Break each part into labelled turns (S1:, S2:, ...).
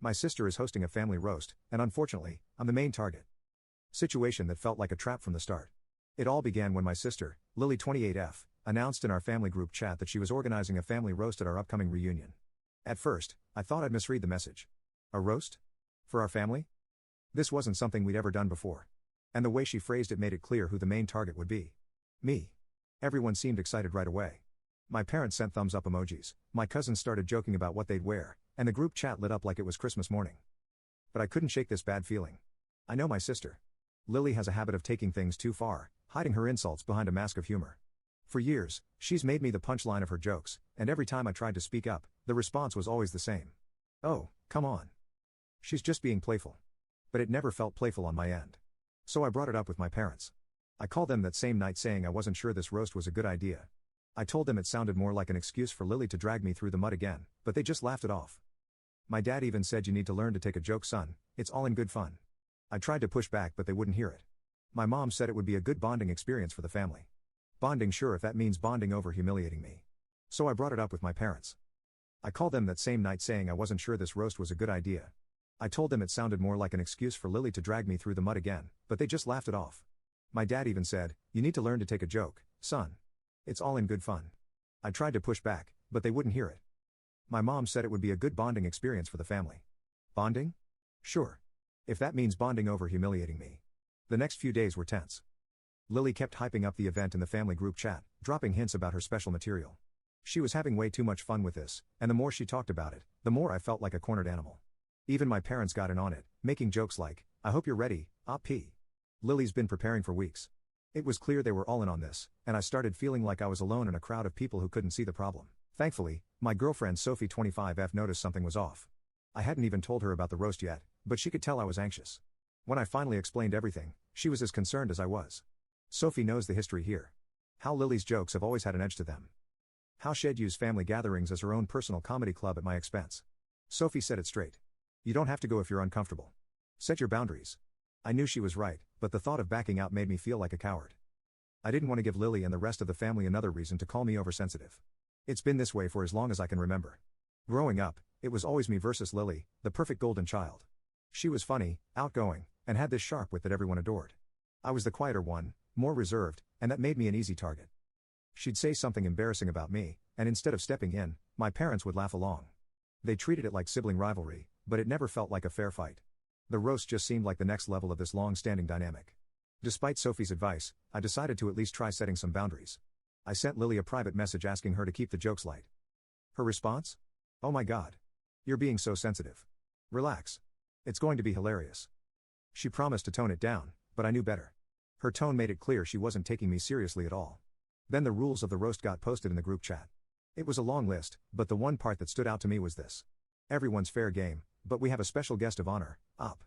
S1: My sister is hosting a family roast, and unfortunately, I'm the main target. Situation that felt like a trap from the start. It all began when my sister, Lily 28F, announced in our family group chat that she was organizing a family roast at our upcoming reunion. At first, I thought I'd misread the message. A roast? For our family? This wasn't something we'd ever done before. And the way she phrased it made it clear who the main target would be. Me. Everyone seemed excited right away. My parents sent thumbs up emojis, my cousins started joking about what they'd wear, and the group chat lit up like it was Christmas morning. But I couldn't shake this bad feeling. I know my sister. Lily has a habit of taking things too far, hiding her insults behind a mask of humor. For years, she's made me the punchline of her jokes, and every time I tried to speak up, the response was always the same. Oh, come on. She's just being playful. But it never felt playful on my end. So I brought it up with my parents. I called them that same night saying I wasn't sure this roast was a good idea. I told them it sounded more like an excuse for Lily to drag me through the mud again, but they just laughed it off. My dad even said, "You need to learn to take a joke, son, it's all in good fun." I tried to push back but they wouldn't hear it. My mom said it would be a good bonding experience for the family. Bonding, sure, if that means bonding over humiliating me. So I brought it up with my parents. I called them that same night saying I wasn't sure this roast was a good idea. I told them it sounded more like an excuse for Lily to drag me through the mud again, but they just laughed it off. My dad even said, "You need to learn to take a joke, son. It's all in good fun." I tried to push back, but they wouldn't hear it. My mom said it would be a good bonding experience for the family. Bonding? Sure. If that means bonding over humiliating me. The next few days were tense. Lily kept hyping up the event in the family group chat, dropping hints about her special material. She was having way too much fun with this, and the more she talked about it, the more I felt like a cornered animal. Even my parents got in on it, making jokes like, "I hope you're ready, P. Lily's been preparing for weeks." It was clear they were all in on this, and I started feeling like I was alone in a crowd of people who couldn't see the problem. Thankfully, my girlfriend Sophie 25F noticed something was off. I hadn't even told her about the roast yet, but she could tell I was anxious. When I finally explained everything, she was as concerned as I was. Sophie knows the history here. How Lily's jokes have always had an edge to them. How she'd use family gatherings as her own personal comedy club at my expense. Sophie said it straight. You don't have to go if you're uncomfortable. Set your boundaries. I knew she was right, but the thought of backing out made me feel like a coward. I didn't want to give Lily and the rest of the family another reason to call me oversensitive. It's been this way for as long as I can remember. Growing up, it was always me versus Lily, the perfect golden child. She was funny, outgoing, and had this sharp wit that everyone adored. I was the quieter one, more reserved, and that made me an easy target. She'd say something embarrassing about me, and instead of stepping in, my parents would laugh along. They treated it like sibling rivalry, but it never felt like a fair fight. The roast just seemed like the next level of this long-standing dynamic. Despite Sophie's advice, I decided to at least try setting some boundaries. I sent Lily a private message asking her to keep the jokes light. Her response? "Oh my God. You're being so sensitive. Relax. It's going to be hilarious." She promised to tone it down, but I knew better. Her tone made it clear she wasn't taking me seriously at all. Then the rules of the roast got posted in the group chat. It was a long list, but the one part that stood out to me was this. Everyone's fair game, but we have a special guest of honor, Up.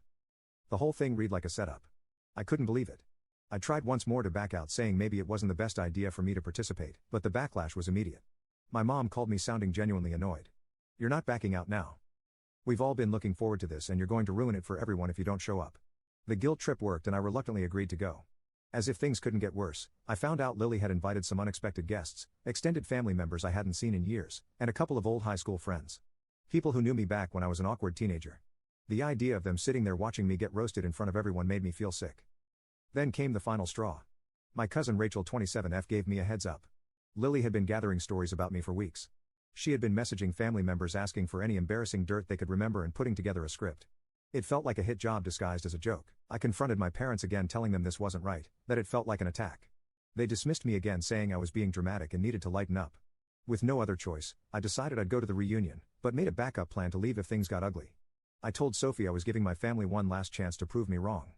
S1: The whole thing read like a setup. I couldn't believe it. I tried once more to back out saying maybe it wasn't the best idea for me to participate, but the backlash was immediate. My mom called me sounding genuinely annoyed. "You're not backing out now. We've all been looking forward to this and you're going to ruin it for everyone if you don't show up." The guilt trip worked and I reluctantly agreed to go. As if things couldn't get worse, I found out Lily had invited some unexpected guests, extended family members I hadn't seen in years, and a couple of old high school friends. People who knew me back when I was an awkward teenager. The idea of them sitting there watching me get roasted in front of everyone made me feel sick. Then came the final straw. My cousin Rachel 27F gave me a heads up. Lily had been gathering stories about me for weeks. She had been messaging family members asking for any embarrassing dirt they could remember and putting together a script. It felt like a hit job disguised as a joke. I confronted my parents again telling them this wasn't right, that it felt like an attack. They dismissed me again saying I was being dramatic and needed to lighten up. With no other choice, I decided I'd go to the reunion, but made a backup plan to leave if things got ugly. I told Sophie I was giving my family one last chance to prove me wrong.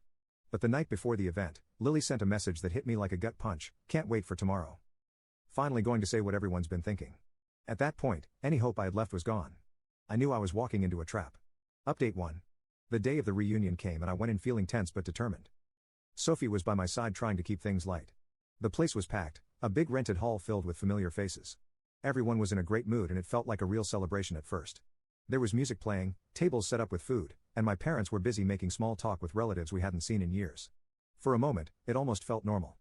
S1: But the night before the event, Lily sent a message that hit me like a gut punch. "Can't wait for tomorrow. Finally going to say what everyone's been thinking." At that point, any hope I had left was gone. I knew I was walking into a trap. Update 1. The day of the reunion came and I went in feeling tense but determined. Sophie was by my side trying to keep things light. The place was packed, a big rented hall filled with familiar faces. Everyone was in a great mood and it felt like a real celebration at first. There was music playing, tables set up with food, and my parents were busy making small talk with relatives we hadn't seen in years. For a moment, it almost felt normal.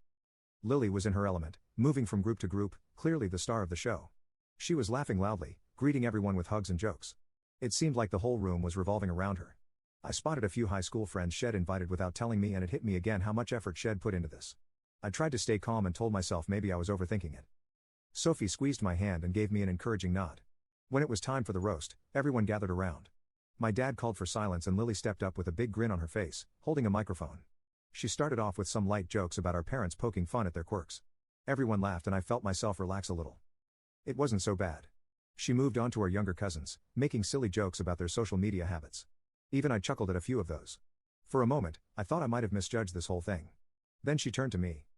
S1: Lily was in her element, moving from group to group, clearly the star of the show. She was laughing loudly, greeting everyone with hugs and jokes. It seemed like the whole room was revolving around her. I spotted a few high school friends Shed invited without telling me, and it hit me again how much effort Shed put into this. I tried to stay calm and told myself maybe I was overthinking it. Sophie squeezed my hand and gave me an encouraging nod. When it was time for the roast, everyone gathered around. My dad called for silence and Lily stepped up with a big grin on her face, holding a microphone. She started off with some light jokes about our parents poking fun at their quirks. Everyone laughed and I felt myself relax a little. It wasn't so bad. She moved on to our younger cousins, making silly jokes about their social media habits. Even I chuckled at a few of those. For a moment, I thought I might have misjudged this whole thing. Then she turned to me.